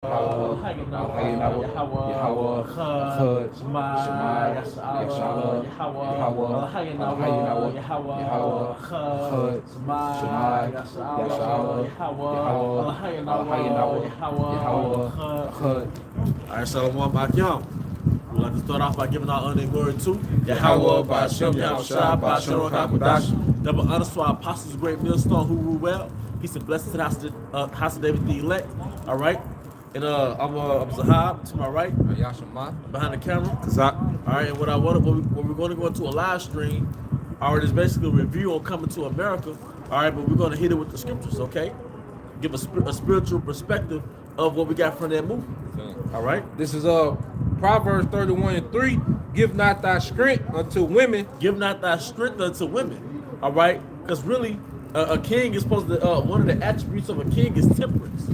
Shalom Akim. We'd like to start off by giving our honor and glory to Yahweh, Ba'ashem, Yahushua, Ba'ashem, Rakakwadash. Double honors to our apostles, great millstone who rule well. Peace and blessings to the house of David the elect. All right. And I'm Zahab to my right. Behind the camera. All right. And what we're going to go into a live stream. All right, is basically a review on Coming to America. All right, but we're going to hit it with the scriptures, okay? Give a spiritual perspective of what we got from that movie. All right. This is Proverbs 31:3. Give not thy strength unto women. Give not thy strength unto women. All right, because really, a king is supposed to. One of the attributes of a king is temperance.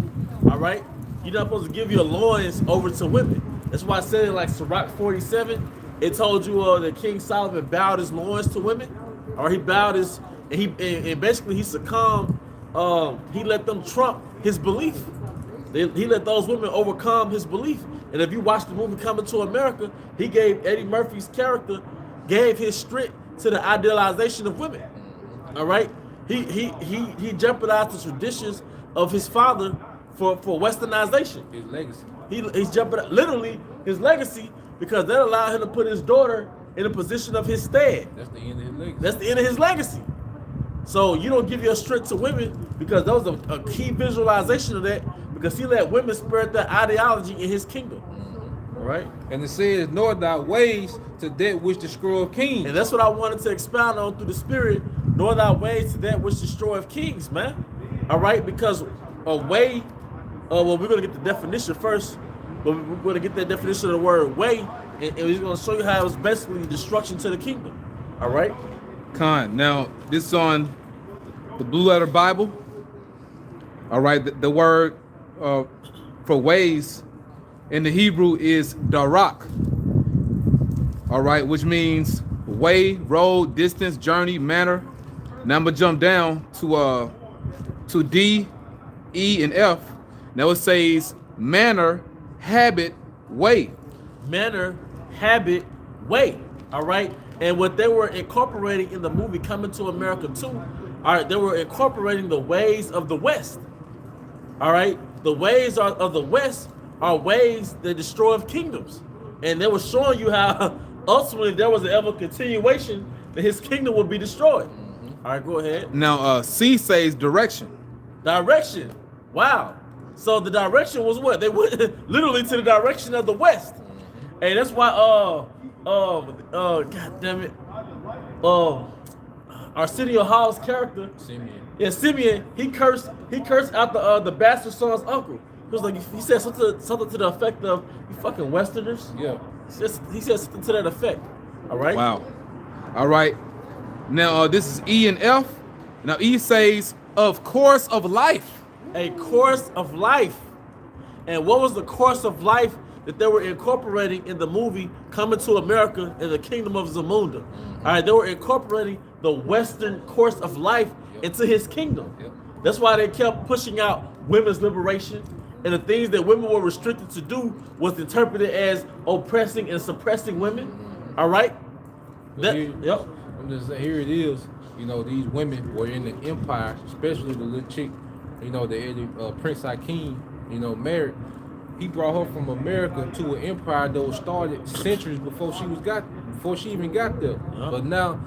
All right, you're not supposed to give your loins over to women. That's why I said in like Sirach 47, it told you that King Solomon bowed his loins to women, or he bowed his and basically he succumbed. He let them trump his belief. He let those women overcome his belief. And if you watch the movie Coming to America, he gave Eddie Murphy's character, gave his strength to the idealization of women. All right, he jeopardized the traditions of his father for westernization. His legacy. He's jeopardized literally his legacy because that allowed him to put his daughter in a position of his stead. That's the end of his legacy. That's the end of his legacy. So you don't give your strength to women because that was a key visualization of that, because he let women spread their ideology in his kingdom. All right? And it says, nor thy ways to that which destroyeth kings. And that's what I wanted to expound on through the spirit, nor thy ways to that which destroyeth kings, man. All right? Because a way, well, we're going to get the definition first, but we're going to get that definition of the word way, and we're going to show you how it was basically destruction to the kingdom. All right? Now, this is on the Blue Letter Bible. All right, the word for ways in the Hebrew is darak. All right, which means way, road, distance, journey, manner. Now I'm gonna jump down to D, E, and F. Now it says manner, habit, way. Manner, habit, way. All right. And what they were incorporating in the movie Coming to America too, all right, they were incorporating the ways of the West. All right, the ways of the West are ways that destroy kingdoms, and they were showing you how ultimately there was an ever continuation that his kingdom would be destroyed. All right, go ahead. Now, C says direction. Direction. Wow. So the direction was what? They went literally to the direction of the West, and that's why God damn it. Arsenio Hall's character, Simeon, he cursed out the bastard son's uncle. He was like, he said something to the effect of, "You fucking Westerners." Yeah. He said something to that effect. All right. Wow. All right. Now this is E and F. Now E says of course of life. A course of life. And what was the course of life that they were incorporating in the movie Coming to America in the Kingdom of Zamunda? All right, they were incorporating the Western course of life into his kingdom. That's why they kept pushing out women's liberation, and the things that women were restricted to do was interpreted as oppressing and suppressing women. All right. I'm just saying, here it is. You know, these women were in the empire, especially the little chick, you know, the Prince Hakeem, you know, married. He brought her from America to an empire that was started centuries before she even got there. But now,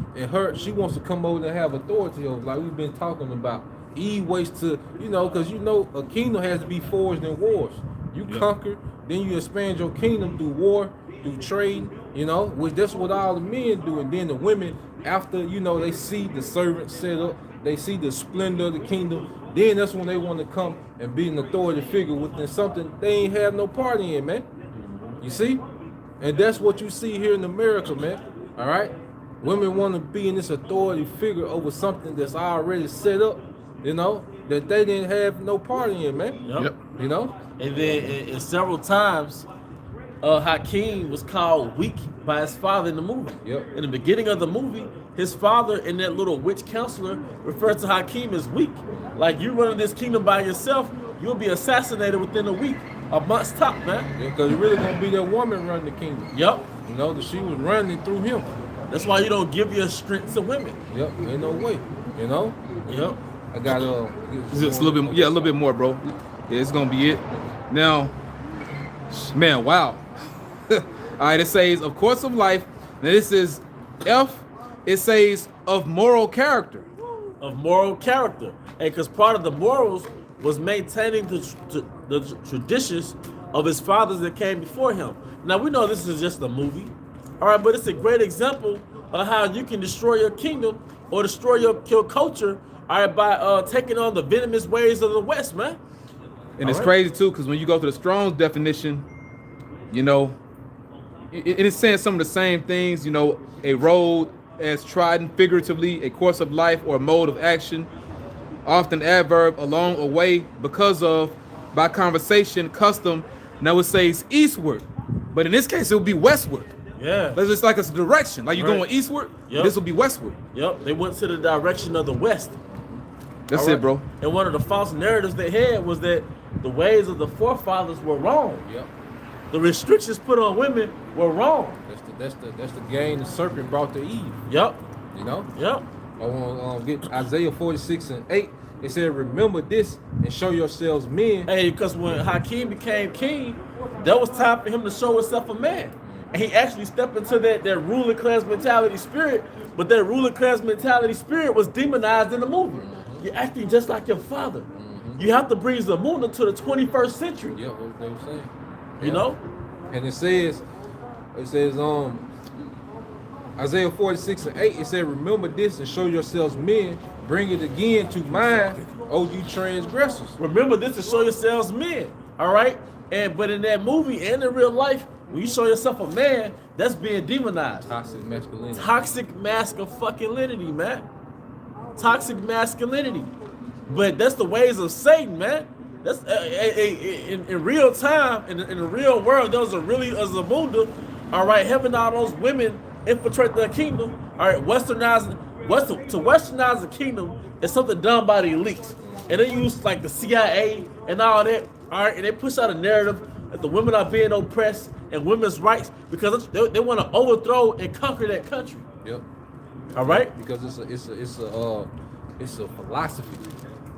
she wants to come over and have authority over, like we've been talking about. Eve waits to, you know, because you know a kingdom has to be forged in wars. You conquer, then you expand your kingdom through war, through trade, you know, which that's what all the men do. And then the women, after, you know, they see the servants set up, they see the splendor of the kingdom, then that's when they want to come and be an authority figure within something they ain't have no part in, man. You see? And that's what you see here in America, man. All right? Women want to be in this authority figure over something that's already set up, you know, that they didn't have no part in, man. Yep. You know? And then and several times, Hakeem was called weak by his father in the movie. Yep. In the beginning of the movie, his father and that little witch counselor referred to Hakeem as weak. Like, you running this kingdom by yourself, you'll be assassinated within a week. A month's top, man. Because it really gonna be that woman running the kingdom. Yep. You know, that she was running through him. That's why you don't give your strength to women. Yep, ain't no way. You know? Yep. I got Just a little bit, yeah, a little bit more, bro. Yeah, it's gonna be it. Now, man, wow. All right, it says, of course of life. Now this is F. It says of moral character. Of moral character, and because part of the morals was maintaining the traditions of his fathers that came before him. Now we know this is just a movie, all right, but it's a great example of how you can destroy your kingdom or destroy your culture, all right, by taking on the venomous ways of the West, man. And it's crazy too, because when you go to the Strong's definition, you know, it is saying some of the same things, you know, a road as trodden figuratively, a course of life or a mode of action, often adverb along a way because of, by conversation, custom. Now it says eastward, but in this case it would be westward. Yeah. But it's like it's a direction, like you're Right. going eastward. Yep. This will be westward. Yep. They went to the direction of the West. That's All it, right? bro. And one of the false narratives they had was that the ways of the forefathers were wrong. Yep. The restrictions put on women were wrong. That's the game the serpent brought to Eve. Yep. You know? Yep. I want to get Isaiah 46:8. It said, remember this and show yourselves men. Hey, because when Hakeem became king, that was time for him to show himself a man. And he actually stepped into that ruling class mentality spirit, but that ruling class mentality spirit was demonized in the movie. You're acting just like your father. You have to bring Zamunda to the 21st century. Yeah, what they were saying. You know? And it says, Isaiah 46:8, it said, remember this and show yourselves men, bring it again to mind, O you transgressors. Remember this to show yourselves men. All right? But in that movie and in real life, when you show yourself a man, that's being demonized. Toxic masculinity. Toxic masculinity, man. Toxic masculinity. But that's the ways of Satan, man. That's in real time, in the real world, there was a Zamunda, all right, having all those women infiltrate the kingdom, all right, to westernize the kingdom is something done by the elites. And they use like the CIA and all that, all right, and they push out a narrative that the women are being oppressed and women's rights because they want to overthrow and conquer that country. Yep. All right? Because it's a philosophy.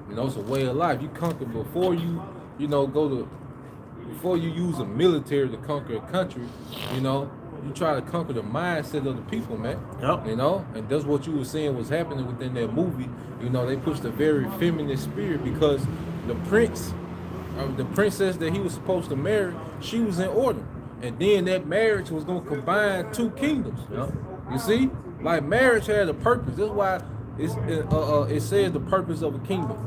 You know, it's a way of life. You conquer before you use a military to conquer a country, you know, you try to conquer the mindset of the people, man. Yep. You know, and that's what you were saying was happening within that movie. You know, they pushed a very feminist spirit because the princess that he was supposed to marry, she was in order. And then that marriage was going to combine two kingdoms. Yep. You see? Like marriage had a purpose. That's why it says the purpose of a kingdom.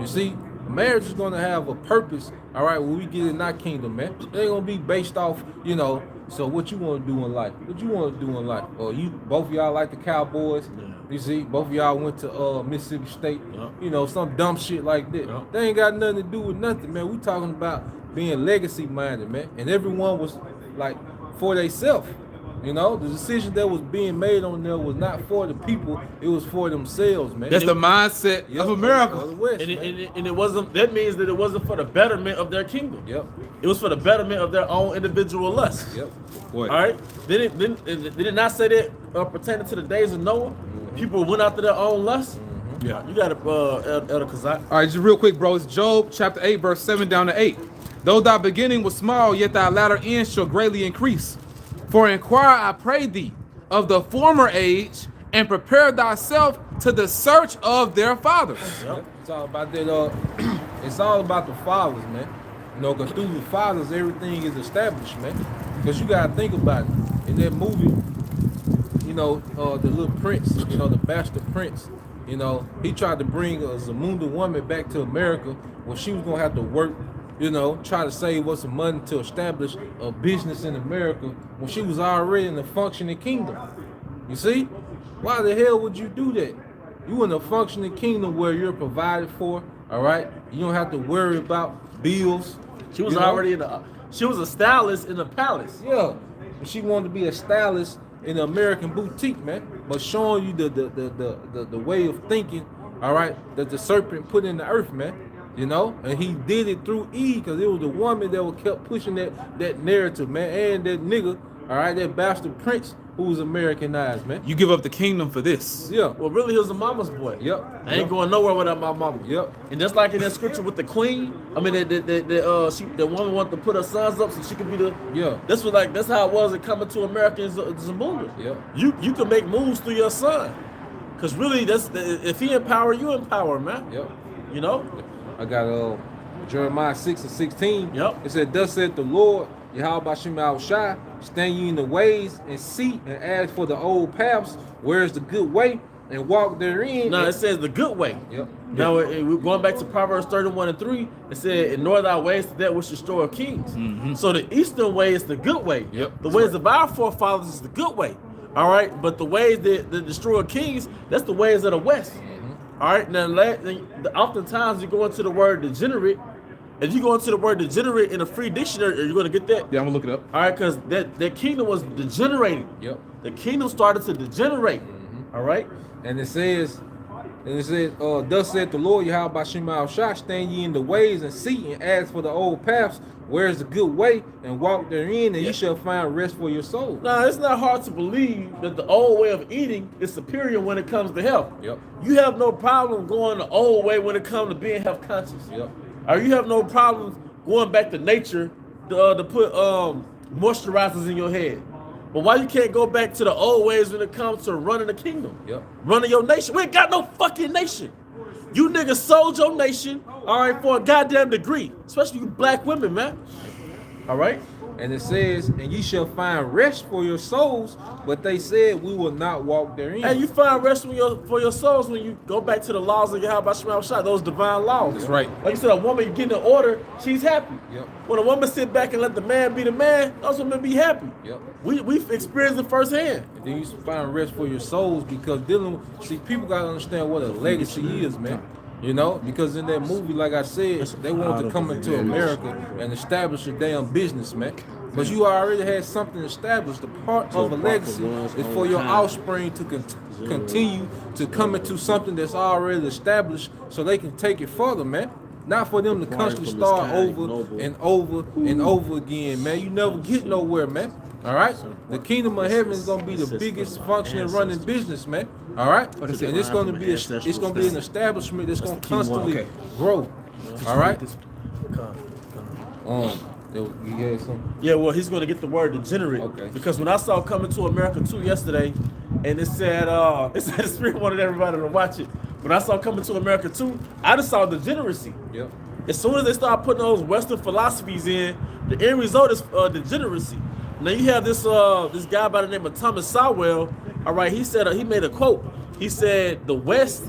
You see? Marriage is going to have a purpose, all right, when we get in that kingdom, man. It ain't going to be based off, you know, so what you want to do in life? What you want to do in life? Or both of y'all like the Cowboys. Yeah. You see? Both of y'all went to Mississippi State. Yeah. You know, some dumb shit like that. Yeah. They ain't got nothing to do with nothing, man. We talking about being legacy minded, man. And everyone was like for themselves. You know, the decision that was being made on there was not for the people, it was for themselves, man. That's the mindset Yep, of America. of the West, And man. it wasn't. That means that it wasn't for the betterment of their kingdom. Yep. It was for the betterment of their own individual lusts. Yep. Boy. All right. Did it not say that pertaining to the days of Noah? People went after their own lusts. Yeah. You got it, Elder Kazak. All right, just real quick, bro. It's Job chapter 8, verse 7 down to 8. Though thy beginning was small, yet thy latter end shall greatly increase. For inquire, I pray thee, of the former age, and prepare thyself to the search of their fathers. Yep. It's all about that. It's all about the fathers, man. You know, because through the fathers, everything is established, man. Because you gotta think about it. In that movie, you know, the little prince, you know, the bastard prince, you know, he tried to bring a Zamunda woman back to America when she was gonna have to work, you know, try to save us some money to establish a business in America when she was already in a functioning kingdom. You see? Why the hell would you do that? You in a functioning kingdom where you're provided for, all right? You don't have to worry about bills. She was you know? already she was a stylist in the palace. Yeah. She wanted to be a stylist in the American boutique, man. But showing you the way of thinking, all right, that the serpent put in the earth, man. You know, and he did it through Eve because it was the woman that kept pushing that narrative, man, and that nigga, all right, that bastard prince who was Americanized, man. You give up the kingdom for this. Yeah. Well, really, he was a mama's boy. Yep. I ain't going nowhere without my mama. Yep. And just like in that scripture with the queen, I mean, the woman wanted to put her sons up so she could be the. Yeah. That's how it was in Coming to America in Zamunda. Yep. You can make moves through your son, cause really if he empower, you empower, man. Yep. You know. I got Jeremiah 6:16. Yep. It said, "Thus said the Lord, Yahweh Shema Shai, stand ye in the ways and see and ask for the old paths, where is the good way, and walk therein." No, it says the good way. Yep. Now we're going back to Proverbs 31:3. It said, "Ignore thy ways to that which destroy kings." Mm-hmm. So the eastern way is the good way. Yep. The ways of our forefathers is the good way. All right, but the ways that destroy kings, that's the ways of the west. All right, now oftentimes you go into the word degenerate. If you go into the word degenerate in a free dictionary, are you going to get that? Yeah, I'm gonna look it up. All right, because that kingdom was degenerating. Yep. The kingdom started to degenerate. All right. And it says, "Thus said the Lord, Yahweh Shema Shai, stand ye in the ways and see and ask for the old paths, where is the good way, and walk therein, and ye shall find rest for your soul." Now, it's not hard to believe that the old way of eating is superior when it comes to health. Yep. You have no problem going the old way when it comes to being health conscious. Yep. Or you have no problem going back to nature to put moisturizers in your head. But why you can't go back to the old ways when it comes to running the kingdom? Yep. Running your nation. We ain't got no fucking nation. You niggas sold your nation, all right, for a goddamn degree. Especially you black women, man. All right? And it says, "And ye shall find rest for your souls," but they said, "We will not walk therein." And you find rest for your souls when you go back to the laws of Yahweh Shema Shai, those divine laws. That's right. Like you said, a woman getting an order, she's happy. Yep. When a woman sit back and let the man be the man, those women be happy. Yep. We've experienced it firsthand. And then you find rest for your souls because people gotta understand what a legacy is, man. You know, because in that movie, like I said, they wanted to come into America and establish a damn business, man. But you already had something established. The part of a legacy is for your offspring to continue to come into something that's already established so they can take it further, man. Not for them to constantly start over and over and over again, man. You never get nowhere, man. All right? The kingdom of heaven is gonna be the biggest functioning running business, man. All right? And it's gonna be an establishment that's gonna constantly grow. All right? You had something? Yeah, well, he's going to get the word degenerate. Okay. Because when I saw Coming to America 2 yesterday, and it said the Spirit wanted everybody to watch it. When I saw Coming to America 2, I just saw degeneracy. Yep. As soon as they start putting those Western philosophies in, the end result is degeneracy. Now you have this guy by the name of Thomas Sowell. All right, he said he made a quote. He said the West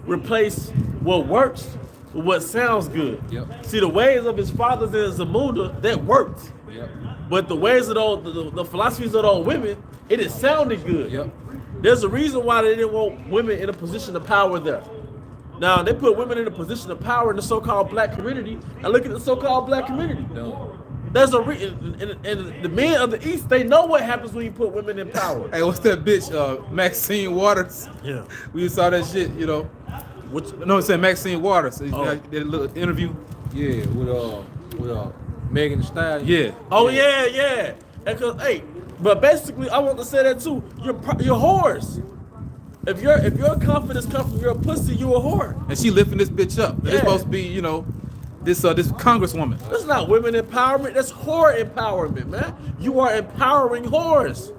replaced what works with what sounds good. Yep. See, the ways of his fathers in Zamunda, that worked. Yep. But the ways of the philosophies of those women, it is sounded good. Yep. There's a reason why they didn't want women in a position of power there. Now, they put women in a position of power in the so-called black community. Now look at the so-called black community. No. There's a reason, and the men of the East, they know what happens when you put women in power. Hey, what's that bitch? Maxine Waters. Yeah. We saw that shit, you know. No, it said Maxine Waters. Did a little interview. Yeah, with Megan Thee Stallion. Yeah. Oh yeah. Because but basically, I want to say that too. You're whores. If your confidence comes from your pussy, you a whore. And she lifting this bitch up. Yeah. It's supposed to be, you know, this congresswoman. That's not women empowerment. That's whore empowerment, man. You are empowering whores.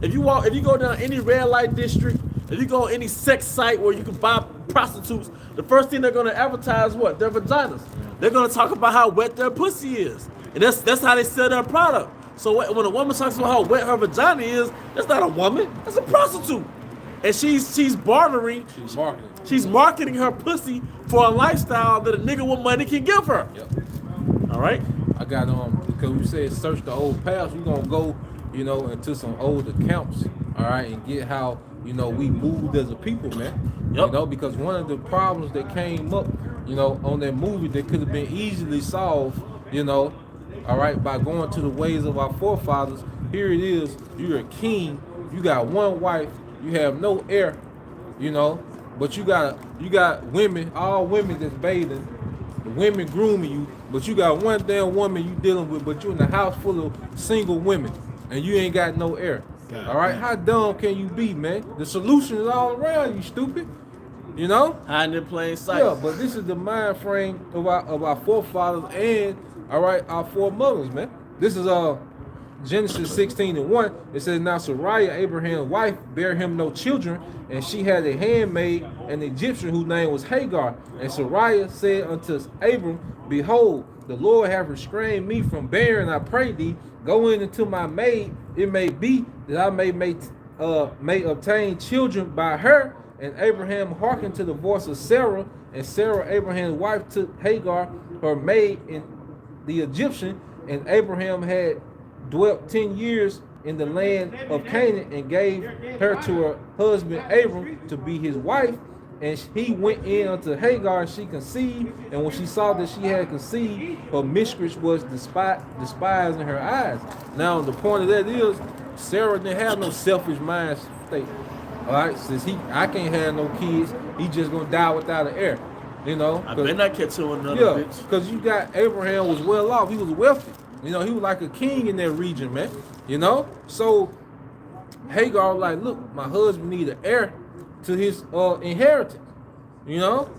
If you go down any red light district, if you go on any sex site where you can buy prostitutes, the first thing they're gonna advertise what? Their vaginas. They're gonna talk about how wet their pussy is, and that's how they sell their product. So when a woman talks about how wet her vagina is, that's not a woman. That's a prostitute, and she's bartering. She's marketing her pussy for a lifestyle that a nigga with money can give her. Yep. All right. I got because we said search the old past. We're gonna go, you know, into some old accounts, all right, and get how, you know, we moved as a people, man. Yep. You know, because one of the problems that came up, you know, on that movie that could have been easily solved, you know, all right, by going to the ways of our forefathers. Here it is, you're a king, you got one wife, you have no heir, you know, but you got women, all women that's bathing, the women grooming you, but you got one damn woman you dealing with, but you in a house full of single women, and you ain't got no air. All right, how dumb can you be, man? The solution is all around you, stupid. You know? Hiding in plain sight. Yeah, but this is the mind frame of our forefathers and all right, our foremothers, man. This is Genesis 16:1. It says, now Sarai, Abraham's wife, bare him no children, and she had a handmaid, an Egyptian, whose name was Hagar. And Sarai said unto Abram, behold, the Lord hath restrained me from bearing. I pray thee, go in unto my maid. It may be that I may obtain children by her. And Abraham hearkened to the voice of Sarah, and Sarah, Abraham's wife, took Hagar, her maid, and the Egyptian, and Abraham had dwelt 10 years in the land of Canaan, and gave her to her husband Abram to be his wife. And he went in unto Hagar, and she conceived. And when she saw that she had conceived, her mistress was despised in her eyes. Now the point of that is, Sarah didn't have no selfish mind state. All right, since I can't have no kids, he just gonna die without an heir. You know, I better not catch you on another yeah, bitch. because you got Abraham was well off. He was wealthy. You know, he was like a king in that region, man. You know, so Hagar was like, look, my husband need an heir to his inheritance. You know,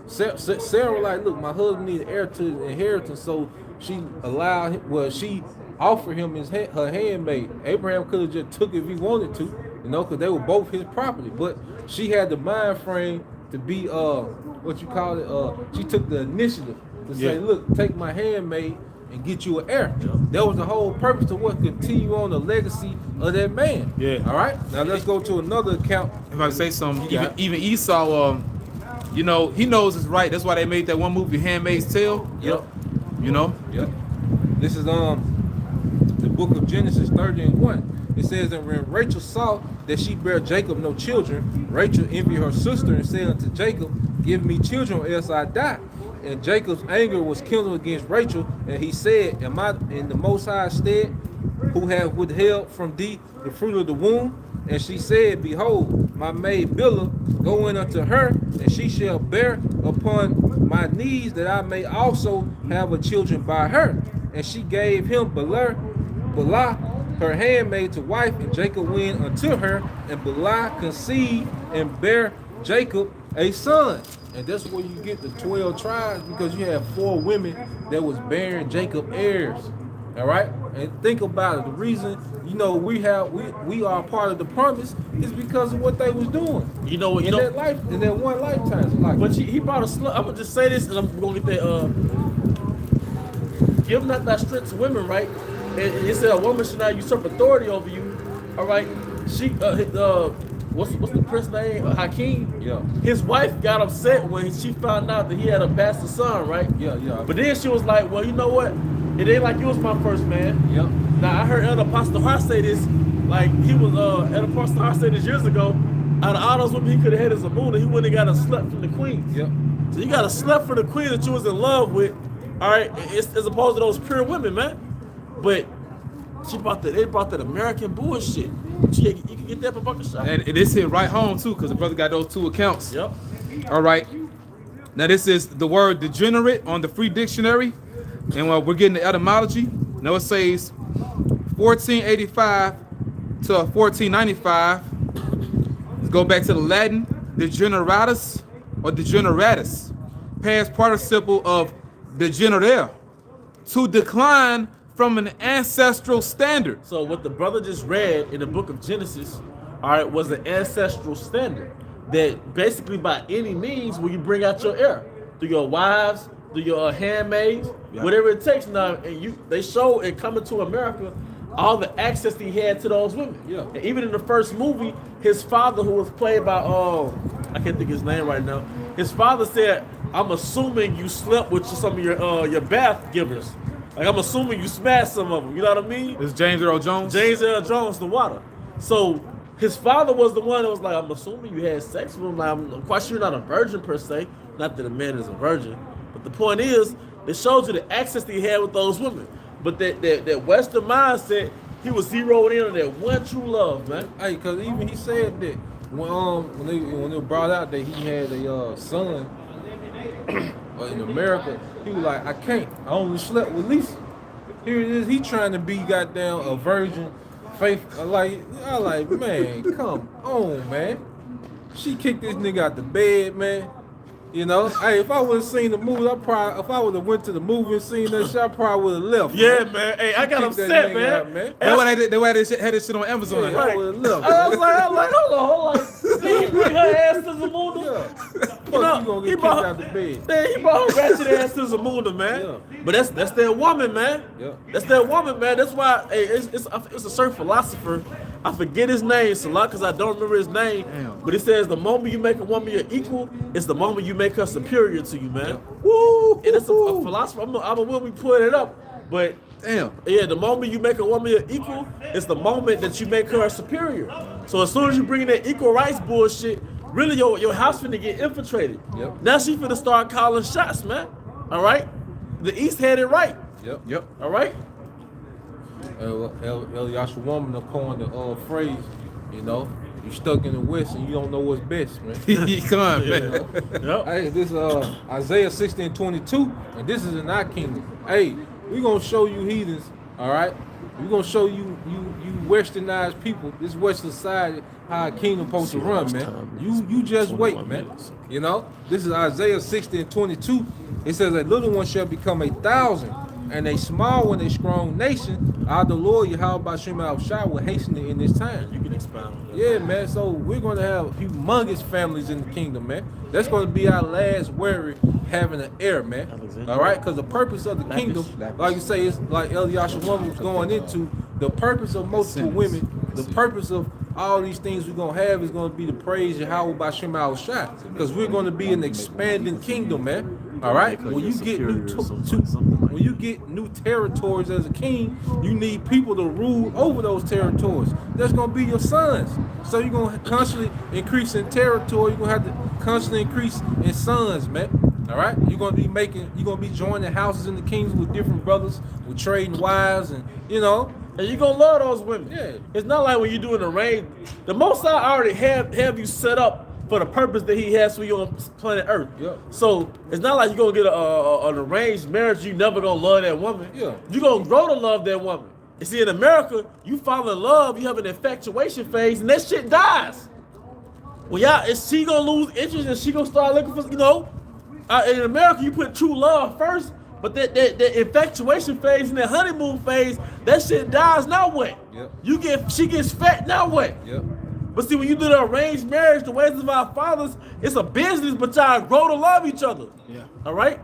Sarah like, look, my husband need an heir to his inheritance. So she allowed him. Well, she offered him her handmaid. Abraham could have just took it if he wanted to, you know, because they were both his property. But she had the mind frame to be what you call it. She took the initiative to say, look, take my handmaid and get you an heir. Yeah. That was the whole purpose to what continue on the legacy of that man. Yeah. All right. Now let's go to another account. If I say something, even Esau, you know, he knows it's right. That's why they made that one movie, Handmaid's Tale. Yep. You know. Yep. This is the book of Genesis 30:1. It says, and when Rachel saw that she bare Jacob no children, Rachel envied her sister and said unto Jacob, give me children, or else I die. And Jacob's anger was kindled against Rachel, and he said, am I in the Most High stead, who have withheld from thee the fruit of the womb? And she said, behold, my maid Bilhah, go in unto her, and she shall bear upon my knees, that I may also have a children by her. And she gave him Bilhah, her handmaid, to wife, and Jacob went unto her, and Bilhah conceived and bare Jacob a son. And that's where you get the 12 tribes, because you have 4 women that was bearing Jacob heirs. All right, and think about it. The reason, you know, we are part of the promise is because of what they was doing. You know what? In that one lifetime. Like, but he brought a slut. I'm gonna just say this, and I'm gonna get that. Give not thy strength to women, right? And it said a woman should not usurp authority over you. All right, she what's the prince name? Hakeem. Yeah. His wife got upset when she found out that he had a bastard son, right? Yeah. But then she was like, well, you know what? It ain't like you was my first man. Yep. Now I heard Elder Apostle Hart say this, like he was Elder Apostle Hart said this years ago. Out of all those women he could have had as a moon, he wouldn't have got a slut from the queen. Yep. So you got a slut for the queen that you was in love with, all right, as opposed to those pure women, man. But they brought that American bullshit. You can get that for bucket shop. And this hit right home too, because the brother got those 2 accounts. Yep. All right. Now this is the word degenerate on the free dictionary, and we're getting the etymology. Now it says 1485 to 1495. Let's go back to the Latin, degeneratus or degeneratus, past participle of degenerare, to decline from an ancestral standard. So what the brother just read in the book of Genesis, all right, was an ancestral standard that basically by any means will you bring out your heir through your wives, through your handmaids, whatever it takes. Now, and they show in Coming to America all the access that he had to those women. Yeah. And even in the first movie, his father, who was played by I can't think of his name right now. His father said, "I'm assuming you slept with some of your bath givers. Like I'm assuming you smashed some of them. You know what I mean?" It's James Earl Jones. James Earl Jones, the water. So his father was the one that was like, "I'm assuming you had sex with him. Like, I'm quite sure you're not a virgin per se. Not that a man is a virgin, but the point is, it shows you the access that he had with those women. But that Western mindset, he was zeroed in on that one true love, man. Hey, because even he said that when they brought out that he had a son in America, he was like, I can't. I only slept with Lisa. Here it is. He trying to be goddamn a virgin, faith. I like, man, come on, man. She kicked this nigga out the bed, man. You know, hey, if I would have seen the movie, if I would have went to the movie and seen that shit, I probably would have left. Yeah, man. Hey, I got upset, man. Out, man. That's why they had this shit on Amazon. Yeah, I would have left. I was like, hold on. Did he bring her ass to Zamunda? Yeah. Fuck, you gonna get kicked out the bed. Man, he brought her ratchet ass to Zamunda, man. Yeah. But that's their woman, man. Yeah. That's their woman, man. That's why, hey, it's a certain philosopher. I forget his name, Salah, because I don't remember his name. Damn. But it says the moment you make a woman your equal, it's the moment you make her superior to you, man. Yeah. Woo! And it's a philosopher. I'm a will be putting it up. But Damn. yeah, the moment you make a woman your equal, it's the moment that you make her superior. So as soon as you bring in that equal rights bullshit, really your house finna get infiltrated. Yep. Now she finna start calling shots, man. All right? The East had it right. Yep. All right? Eliasha woman have coined the phrase, you know, you stuck in the West and you don't know what's best, man. Come on, man. Yep. Hey, this Isaiah 16:22, and this is in our kingdom. Hey, we gonna show you heathens, all right? We gonna show you westernized people, this Western society, how a kingdom supposed to run, man. You just wait, man. You know, this is Isaiah 16:22. It says a little one shall become 1,000, and a small one a strong nation. The Lord Yahweh Bashim Al Shai will hasten it in this time. You can expound on that. Yeah, man. So we're gonna have humongous families in the kingdom, man. That's gonna be our last worry, having an heir, man. All right, because the purpose of the kingdom, like you say, it's like Eliasha woman was going into. The purpose of multiple women, the purpose of all these things we're gonna have is gonna be to praise Yahweh Bashim Al Shai, because we're gonna be an expanding kingdom, man. All right. When you get when you get new territories as a king, you need people to rule over those territories. That's gonna be your sons. So you're gonna constantly increase in territory. You're gonna have to constantly increase in sons, man. All right. You're gonna be joining houses in the kingdom with different brothers, with trading wives, and you know. And you're gonna love those women. Yeah. It's not like when you're doing a raid. The Most High already have you set up for the purpose that He has for you on planet Earth. Yeah. So it's not like you're gonna get an arranged marriage. You never gonna love that woman. Yeah. You're gonna grow to love that woman. You see, in America, you fall in love, you have an infatuation phase, and that shit dies. Well, yeah, is she gonna lose interest and she gonna start looking for, in America, you put true love first. But that infatuation phase and that honeymoon phase, that shit dies. Now what? Yep. She gets fat. Now what? Yep. But see, when you do the arranged marriage, the ways of our fathers, it's a business, but y'all grow to love each other. Yeah. All right.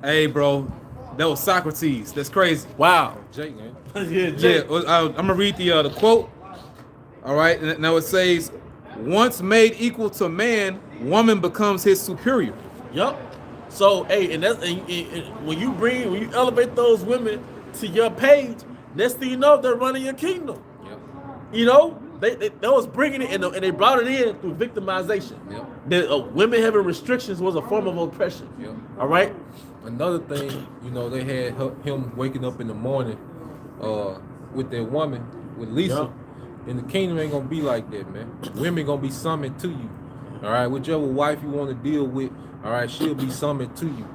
Hey, bro, that was Socrates. That's crazy. Wow. Jake, man. Yeah, Jake. I'm gonna read the quote. All right, and now it says, "Once made equal to man, woman becomes his superior." Yup. So, hey, and when you elevate those women to your page, next thing you know, they're running your kingdom. Yep. You know, they was bringing it and they brought it in through victimization. Yep. Women having restrictions was a form of oppression. Yep. All right. Another thing, they had him waking up in the morning with that woman, with Lisa. Yep. And the kingdom ain't gonna be like that, man. Women gonna be summoned to you. All right, whichever wife you want to deal with, all right, she'll be summoned to you.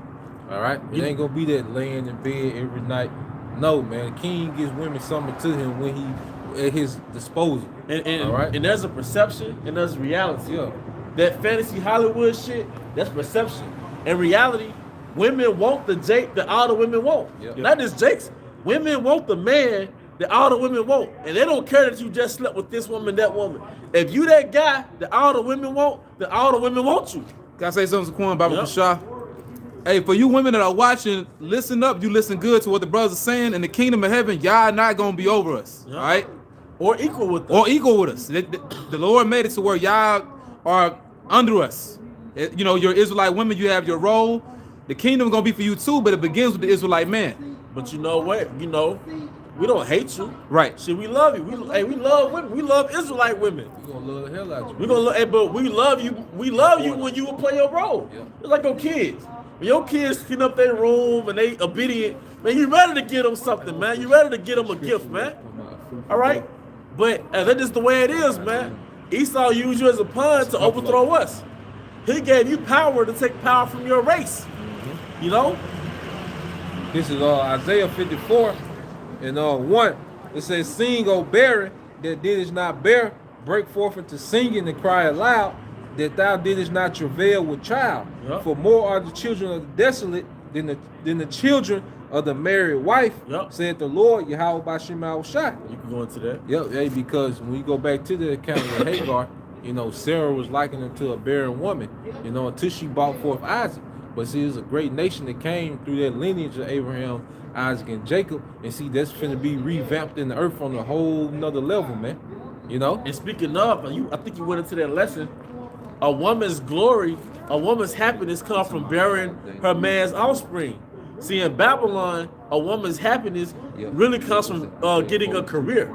All right, it ain't gonna be that laying in bed every night. No, man, the king gives women summoned to him when he at his disposal. And all right, and there's a perception and there's reality. Yeah. That fantasy Hollywood shit, that's perception. In reality, women want the Jake that all the women want. Yep. Not just Jake's. Women want the man that all the women want. And they don't care that you just slept with this woman, that woman. If you that guy that all the women want, then all the women want you. Can I say something to Quan, Baba Yep. Kashah? Hey, for you women that are watching, listen up. You listen good to what the brothers are saying. In the kingdom of heaven, y'all not gonna be over us. Yep. All right? Or equal with them. Or equal with us. The Lord made it to where y'all are under us. Your Israelite women, you have your role. The kingdom gonna be for you too, but it begins with the Israelite man. But you know what? We don't hate you. Right. Shit, we love you. We love women. We love Israelite women. we gonna love the hell out of you. We gonna love, but we love you. We love you when you will play your role. Yeah. It's like your kids. When your kids clean up their room and they obedient, man, you ready to get them something, man. You ready to get them a gift, man. All right. But that's just the way it is, man. Esau used you as a pawn to overthrow us. He gave you power to take power from your race. You know? This is Isaiah 54 and 1. It says, "Sing, O barren, that didst not bear, break forth into singing and cry aloud, that thou didst not travail with child. Yep. For more are the children of the desolate than the children of the married wife, Yep. said the Lord, Yahweh Bashim Shai." You can go into that. Yep, yeah, because when you go back to the account of Hagar, you know, Sarah was likened unto a barren woman, you know, until she brought forth Isaac. But see, there's a great nation that came through that lineage of Abraham, Isaac, and Jacob. And see, that's finna be revamped in the earth on a whole nother level, man. You know? And speaking of, I think you went into that lesson. A woman's glory, a woman's happiness comes from bearing her man's offspring. See, in Babylon, a woman's happiness really comes from getting a career.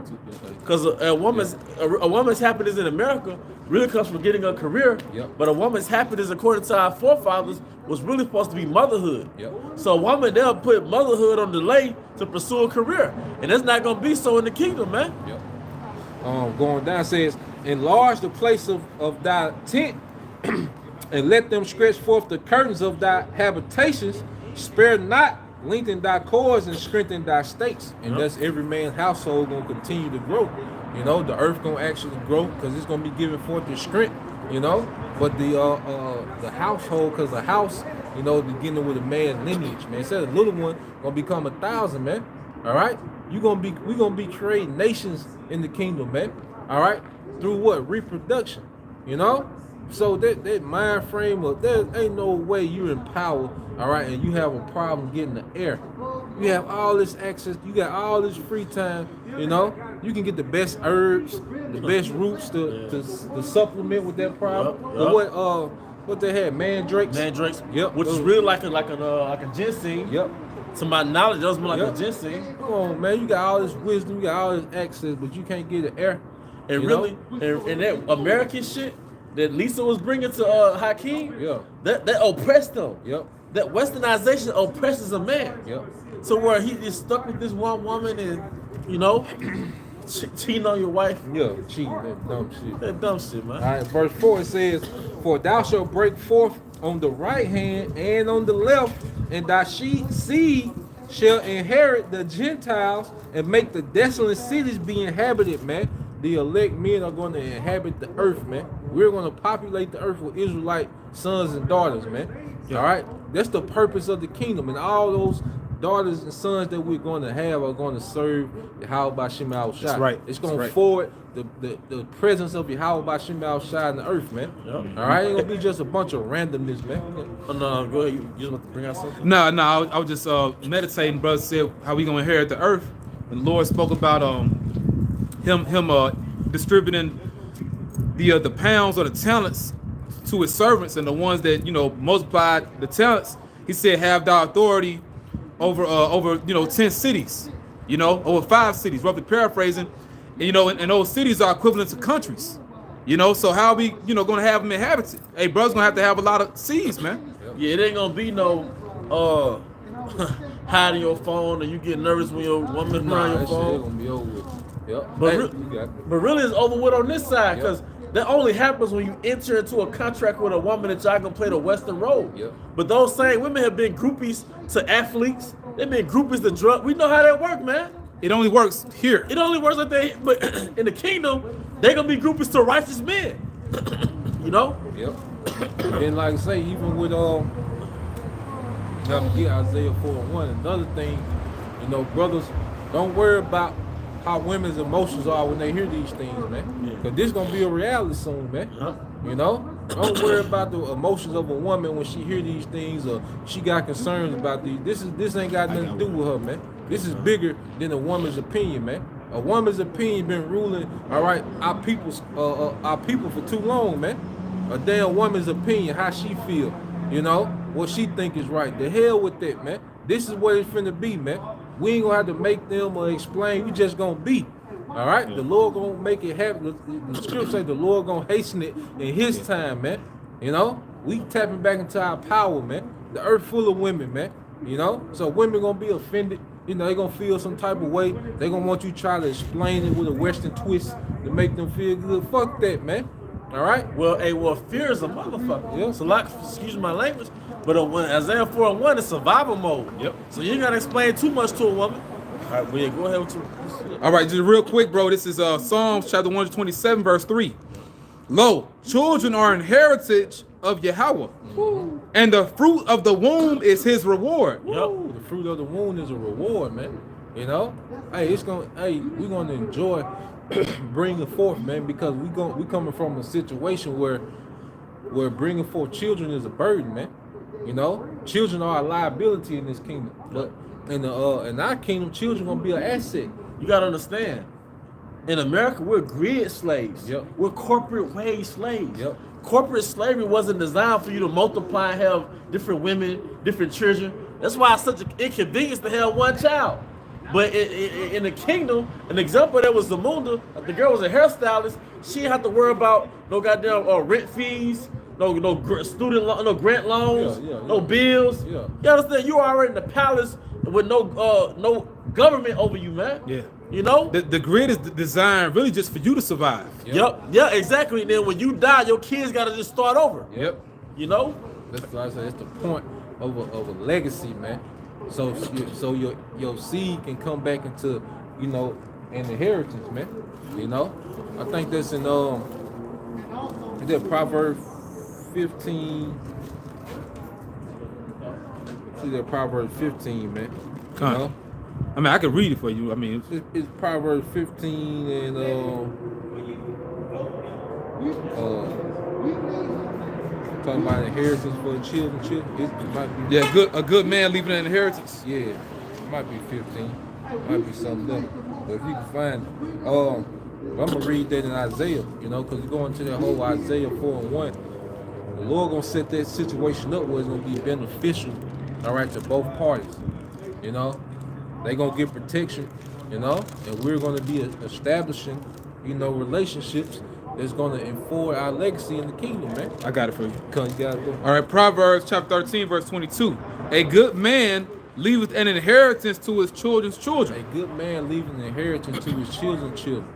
Because a woman's happiness in America really comes from getting a career. Yep. But a woman's happiness, according to our forefathers, was really supposed to be motherhood. Yep. So a woman, they'll put motherhood on delay to pursue a career. And that's not going to be so in the kingdom, man. Yep. Going down says, "Enlarge the place of thy tent, and let them stretch forth the curtains of thy habitations. Spare not, lengthen thy cords, and strengthen thy stakes." And that's every man's household gonna continue to grow. You know, the earth gonna actually grow because it's gonna be giving forth the strength. You know, but the household, because the house, you know, beginning with a man's lineage, man. Instead of a little one gonna become 1,000, man. All right, we gonna be creating nations in the kingdom, man. All right, through what? Reproduction. You know. So that mind frame of there ain't no way you're in power, all right, and you have a problem getting the air. You have all this access, you got all this free time, you know. You can get the best herbs, the best roots to supplement with that problem. Yep. What they had, mandrakes. Mandrakes. Yep. Which is really like a ginseng. Yep. To my knowledge, that was more like Yep. a ginseng. Come on, man, you got all this wisdom, you got all this access, but you can't get the air. And you really, and that American shit that Lisa was bringing to Hakeem, Yeah. that oppressed them. Yep. That westernization oppresses a man. Yep. So where he is stuck with this one woman and, you know, cheating on your wife. Yeah, cheating, that dumb shit. That dumb shit, man. All right, verse 4 it says, "For thou shalt break forth on the right hand and on the left, and thy seed shall inherit the Gentiles and make the desolate cities be inhabited," man. The elect men are going to inhabit the earth, man. We're going to populate the earth with Israelite sons and daughters, man. Yeah. All right? That's the purpose of the kingdom. And all those daughters and sons that we're going to have are going to serve Yahweh Bashim Al Shai. That's right. It's going to That's right. forward the presence of Yahweh Bashim Al Shai in the earth, man. Yep. All right? Ain't going to be just a bunch of randomness, man. Oh, no, go ahead. You just want to bring out something? No, I was just meditating. Brother said how we gonna inherit the earth. And the Lord spoke about him distributing the pounds or the talents to his servants, and the ones that, you know, multiplied the talents. He said, "Have thou authority over 10 cities, you know, over 5 cities," roughly paraphrasing. And, you know, and those cities are equivalent to countries. You know, so how are we, you know, gonna have them inhabited? Hey, brother's gonna have a lot of seeds, man. Yeah, it ain't gonna be no hiding your phone and you get nervous when your woman Nah, around your that shit phone. going to be over with. Yep. But, Hey, re- you got it. but really, it's over with on this side, Yep. because that only happens when you enter into a contract with a woman that y'all gonna play the Western role. Yep. But those same women have been groupies to athletes. They've been groupies to drug. We know how that work, man. It only works here. It only works like they, but in the kingdom, they gonna be groupies to righteous men. You know? Yep. And then, like I say, even with now get Isaiah 4:1. Another thing, you know, brothers, don't worry about how women's emotions are when they hear these things, man. Yeah. Cause this gonna be a reality soon, man. Huh? You know, don't worry about the emotions of a woman when she hear these things or she got concerns about these. This ain't got nothing to do with her, man. This is bigger than a woman's opinion, man. A woman's opinion been ruling, all right, our people for too long, man. A damn woman's opinion, how she feel, you know, what she think is right. The hell with that, man. This is what it's finna be, man. We ain't gonna have to make them or explain. We just gonna be. All right, the Lord gonna make it happen. The scripture say the Lord gonna hasten it in His time, man. You know, we tapping back into our power, man. The earth full of women, man. You know, so women gonna be offended. you know, they gonna feel some type of way. They gonna want you to try to explain it with a Western twist to make them feel good. Fuck that, man. All right. Well, fear is a motherfucker. Yeah. So like, excuse my language, but when Isaiah 4:1 is survival mode. Yep. So you ain't gotta explain too much to a woman. All right, well, yeah, go ahead with your. All right, just real quick, bro. This is Psalms chapter 127, verse 3. Lo, children are an heritage of Yahweh, and the fruit of the womb is his reward. Yo, the fruit of the womb is a reward, man. You know, we're gonna enjoy bringing forth, man, because we coming from a situation where bringing forth children is a burden, man. You know, children are a liability in this kingdom, but in our kingdom, children gonna be an asset. You gotta understand. In America, we're grid slaves. Yep. We're corporate wage slaves. Yep. Corporate slavery wasn't designed for you to multiply and have different women, different children. That's why it's such an inconvenience to have one child. But in the kingdom, an example of that was Zamunda. The girl was a hairstylist. She didn't have to worry about no goddamn rent fees, no student no grant loans, Yeah. no bills. Yeah. You understand? You are already in the palace with no government over you, man. Yeah. You know? The grid is designed really just for you to survive. Yep. Yeah, exactly. Then when you die, your kids gotta just start over. Yep. You know? That's like I said. That's the point of a legacy, man. So your seed can come back into, you know, an inheritance, man. You know, I think that's in is that Proverbs 15. See that Proverbs 15, man. You Con. know? I mean, I could read it for you. I mean, It's Proverbs 15 and talking about inheritance for the children. It might be, yeah, a good man leaving an inheritance. yeah, it might be 15. Might be something else. But if you can find it, I'm gonna read that in Isaiah, you know, because going to that whole Isaiah 4:1, the Lord gonna set that situation up where it's gonna be beneficial, all right, to both parties. You know, they gonna get protection, you know, and we're gonna be establishing, you know, relationships that's gonna enforce our legacy in the kingdom, man. I got it for you. Cause you gotta go. All right, Proverbs chapter 13, verse 22. A good man leaveth an inheritance to his children's children. A good man leaving an inheritance to his children's children.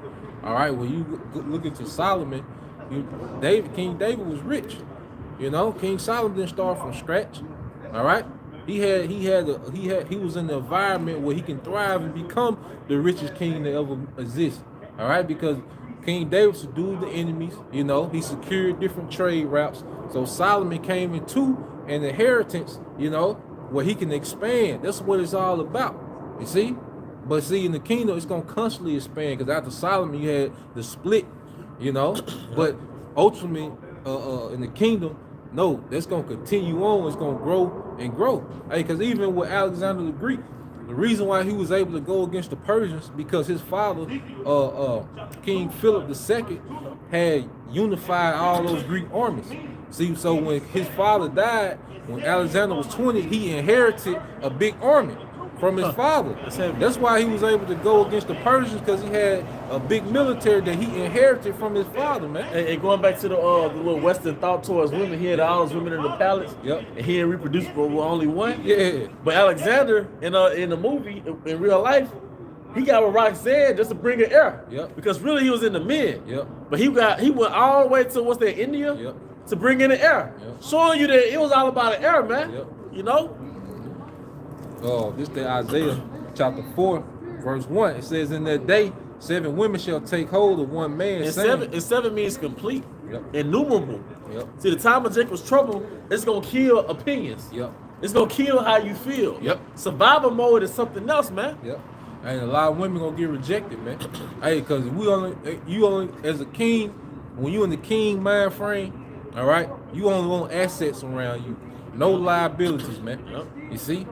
All right, when you look into Solomon, King David was rich. You know, King Solomon didn't start from scratch. All right, he was in the environment where he can thrive and become the richest king that ever exists. All right, because King David subdued the enemies. You know, he secured different trade routes. So Solomon came into an inheritance. You know, where he can expand. That's what it's all about. You see. But see, in the kingdom, it's gonna constantly expand because after Solomon, you had the split, you know. But ultimately, in the kingdom, no, that's gonna continue on. It's gonna grow and grow. Hey, because even with Alexander the Greek, the reason why he was able to go against the Persians because his father, King Philip II, had unified all those Greek armies. See, so when his father died, when Alexander was 20, he inherited a big army from his father. That's why he was able to go against the Persians because he had a big military that he inherited from his father, man. And going back to the little Western thought towards women, he had all those women in the palace. Yep. And he didn't reproduce but only one. Yeah. But Alexander in the movie, in real life, he got with Roxanne just to bring her heir. Yep. Because really he was in the men. Yep. But he went all the way to India. Yep. To bring in an heir. Yep. Showing you that it was all about an heir, man. Yep. You know? This the Isaiah chapter 4, verse 1. It says, in that day, 7 women shall take hold of one man. And seven means complete. Yep. Innumerable. Yep. See, the time of Jacob's trouble, it's gonna kill opinions. Yep. It's gonna kill how you feel. Yep. Survival mode is something else, man. Yep. And a lot of women gonna get rejected, man. Hey, because you only as a king, when you in the king mind frame, all right, you only want assets around you, no liabilities, man. Yep. You see?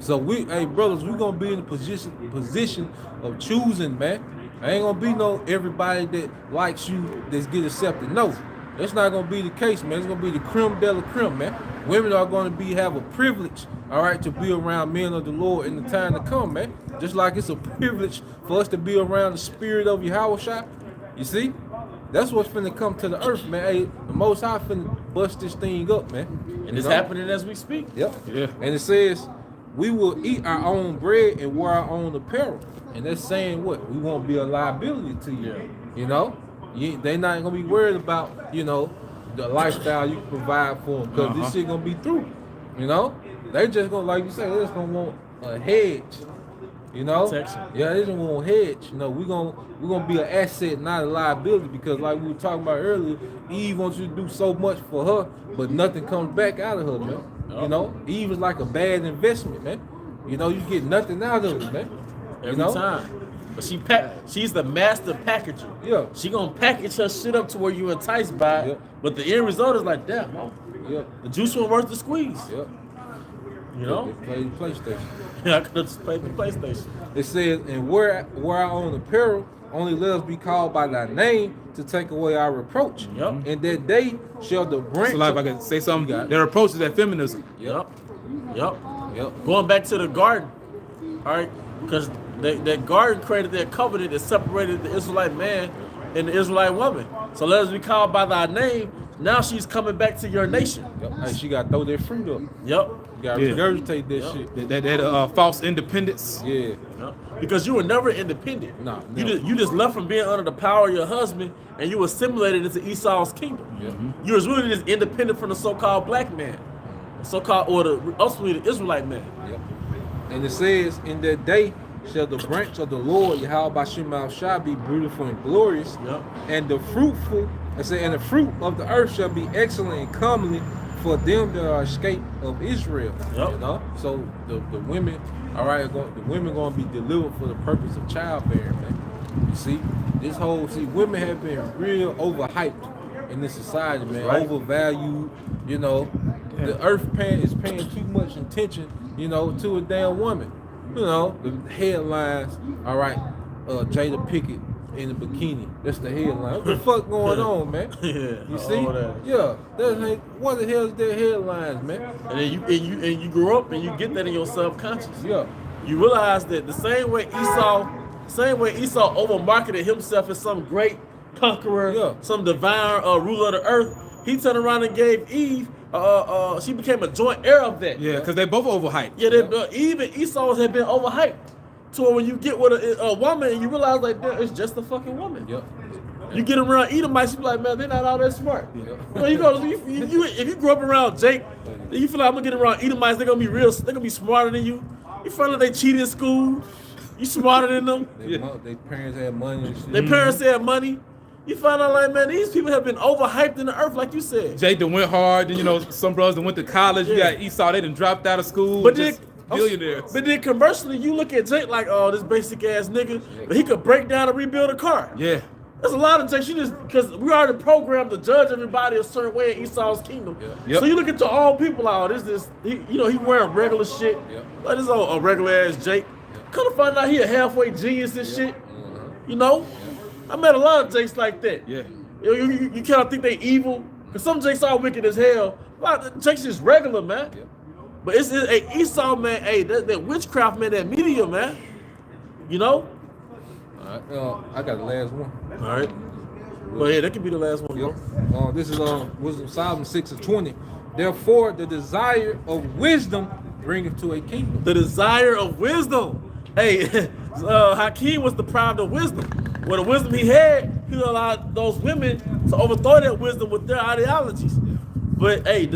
So hey brothers, we gonna be in a position of choosing, man. I ain't gonna be no everybody that likes you that's get accepted. No, that's not gonna be the case, man. It's gonna be the creme de la creme, man. Women are gonna have a privilege, all right, to be around men of the Lord in the time to come, man. Just like it's a privilege for us to be around the spirit of Yahushua. You see? That's what's finna come to the earth, man. Hey, the Most High finna bust this thing up, man. And it's happening as we speak. Yep. Yeah. And it says, we will eat our own bread and wear our own apparel. And that's saying what? We won't be a liability to you. You know? They not gonna be worried about, you know, the lifestyle you can provide for them, because this shit gonna be through. You know? They just gonna, like you say, they just gonna want a hedge. You know? Protection. Yeah, they just want a hedge. You know, we're gonna be an asset, not a liability, because like we were talking about earlier, Eve wants you to do so much for her, but nothing comes back out of her, man. You know? Eve is like a bad investment, man. You know, you get nothing out of it, man. Every you know? time. But she's the master packager. Yeah. She gonna package her shit up to where you enticed by it. Yep. But the end result is like, damn, Yep. the juice wasn't worth the squeeze. Yep. You know? They play the PlayStation. Yeah, I could have just played the PlayStation. It says, and wear our own apparel, only let us be called by thy name to take away our reproach. Yep. And that day shall the branch. So like, if I can say something, their approach is that feminism. Yep. Yep. Yep. Going back to the garden, all right? Because that garden created that covenant that separated the Israelite man and the Israelite woman. So let us be called by thy name. Now she's coming back to your nation. Yep. Hey, she got to throw that fruit up. Yep. You got to regurgitate that shit. That false independence. Yeah. Yep. Because you were never independent. Nah, you just left from being under the power of your husband and you assimilated into Esau's kingdom. Yeah. You was really just independent from the so-called black man, ultimately the Israelite man. Yep. And it says, in that day shall the branch of the Lord Yahweh Bashim shall be beautiful and glorious, Yep. and the fruitful, and the fruit of the earth shall be excellent and comely for them that are escaped of Israel. Yep. You know, so the women, all right, the women gonna be delivered for the purpose of childbearing, man. You see, women have been real overhyped in this society, man. Right. Overvalued. You know, the earth is paying too much attention, you know, to a damn woman. You know, the headlines, all right, Jada Pickett in a bikini. That's the headline. What the fuck going on, man? Yeah, You see? all that. Yeah. That's like, what the hell is their headlines, man? And then you grow up and you get that in your subconscious. Yeah. You realize that the same way Esau over-marketed himself as some great conqueror, some divine ruler of the earth, he turned around and gave Eve, she became a joint heir of that. Yeah, because they both overhyped. Yeah, Eve and Esau had been overhyped. To where when you get with a woman and you realize like it's just a fucking woman. Yep. You get around Edomites, you be like, man, they're not all that smart. Yep. You know, if you grew up around Jake, you feel like I'm gonna get around Edomites, they're gonna be smarter than you. You feel like they cheat in school, you smarter than them. Their parents had money and shit. Their parents had money. You find out like, man, these people have been overhyped in the earth, like you said. Jake done went hard, and you know, some brothers that went to college. You got Esau, they done dropped out of school. But then, billionaires. But then conversely, you look at Jake like, oh, this basic ass nigga, but he could break down and rebuild a car. Yeah. There's a lot of Jakes, because we already programmed to judge everybody a certain way in Esau's kingdom. Yeah. Yep. So you look at your own people out, he wearing regular shit. Yep. Like this a regular ass Jake. Could've found out he a halfway genius and shit. You know? I met a lot of Jakes like that. Yeah. You kind of think they evil, because some Jakes are wicked as hell. A lot of Jakes is regular, man. Yep. But it's Esau, man, that witchcraft, man, that media, man. You know? All right. I got the last one. All right. Well, yeah, that could be the last one. Yep. This is Wisdom Solomon 6:20. Therefore, the desire of wisdom bringeth to a kingdom. The desire of wisdom. Hey, Hakeem was deprived of wisdom. Well, the wisdom he had, he allowed those women to overthrow that wisdom with their ideologies. But hey,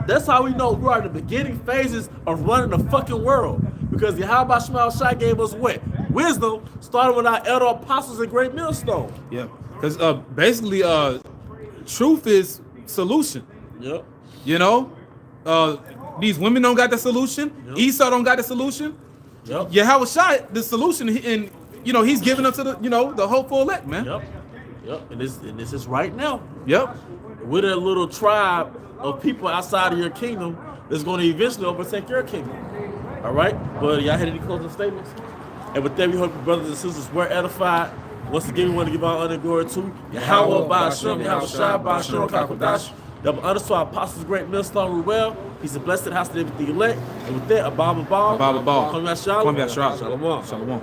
that's how we know we are in the beginning phases of running the fucking world. Because Yahweh Shema Shai gave us what? Wisdom, starting with our elder apostles and great millstone. Yeah. Because basically, truth is solution. Yep. You know, these women don't got the solution. Yep. Esau don't got the solution. Yep. Yahweh Shai, the solution, and you know, he's giving them to the hopeful elect, man. Yep. Yep. And this is right now. Yep. We're that little tribe of people outside of your kingdom that's going to eventually overtake your kingdom. All right? But y'all had any closing statements? And with that, we hope your brothers and sisters were edified. Once again, we want to give our honor and glory to Yahweh Ba'ashem, Yahweh Shai, Ba'ashem, Kakodash. Double honor to our apostles, great millstone, Ruel. He's a blessed house to live with the elect. And with that, Abba. Abba. Kwame Shalom. Kwame Shalom. Shalom. Shalom.